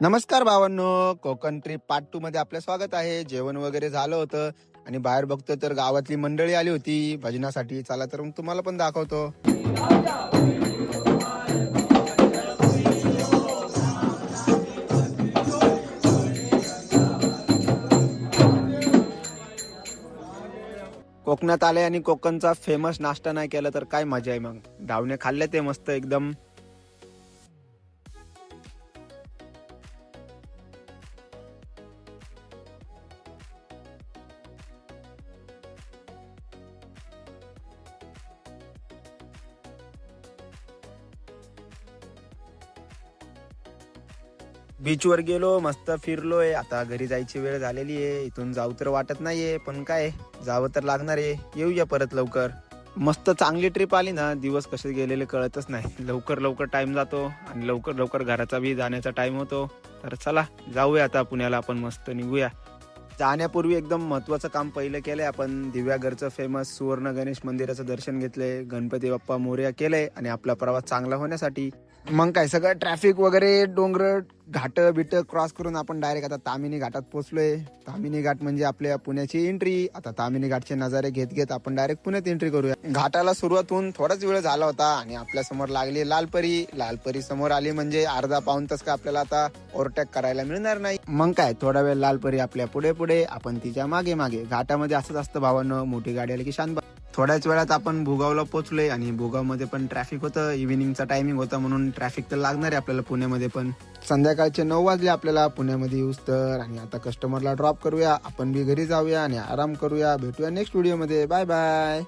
नमस्कार भावांनो, Konkan trip part 2 मध्ये आपलं स्वागत आहे. जेवण वगैरे झालं होतं आणि बाहेर बघतो तर गावातली मंडळी आली होती भजनासाठी. चला तर मग तुम्हाला पण दाखवतो. कोकणात आले आणि कोकणचा फेमस नाश्ता नाही केला तर काय मजा आहे मग. धावणे खाल्ले ते मस्त एकदम. बीचवर गेलो, मस्त फिरलोय. आता घरी जायची वेळ झालेली आहे. इथून जाऊ तर वाटत नाहीये, पण काय जावं तर लागणार आहे. येऊया परत लवकर. मस्त चांगली ट्रिप आली ना, दिवस कसे गेलेले कळतच नाही. लवकर लवकर टाइम जातो आणि लवकर लवकर घराचा बी जाण्याचा टाइम होतो. तर चला जाऊया आता पुण्याला, आपण मस्त निघूया. जाण्यापूर्वी एकदम महत्वाचं काम पहिलं केलंय आपण. दिव्यागरचं फेमस सुवर्ण गणेश मंदिराचं दर्शन घेतलंय, गणपती बाप्पा मोरया केलंय आणि आपला प्रवास चांगला होण्यासाठी मग काय सगळं ट्रॅफिक वगैरे डोंगर घाट बिट क्रॉस करून आपण डायरेक्ट आता तामिनी घाटात पोहोचलोय. तामिनी घाट म्हणजे आपल्या पुण्याची एंट्री. आता तामिनी घाटचे नजारे घेत घेत आपण डायरेक्ट पुण्यात एंट्री करूया. घाटाला सुरुवात होऊन थोडाच वेळ झाला होता आणि आपल्या समोर लागली लालपरी. लालपरी समोर आली म्हणजे अर्धा पाऊण तास का आपल्याला आता ओव्हरटेक करायला मिळणार नाही. मग काय थोडा वेळ लालपरी आपल्या पुढे पुढे, आपण तिच्या मागे मागे. घाटामध्ये असंच असतं भावांनो, मोठी गाडी आली की शांत. थोड्याच वेळात आपण भुगावला पोहोचलोय आणि भुगावमध्ये पण ट्रॅफिक होतं. इव्हिनिंगचा टायमिंग होता म्हणून ट्रॅफिक तर लागणार आहे आपल्याला पुण्यामध्ये पण. संध्याकाळचे 9 वाजले आपल्याला पुण्यामध्ये येऊस तर. आणि आता कस्टमरला ड्रॉप करूया, आपण बी घरी जाऊया आणि आराम करूया. भेटूया नेक्स्ट व्हिडिओ मध्ये. Bye bye.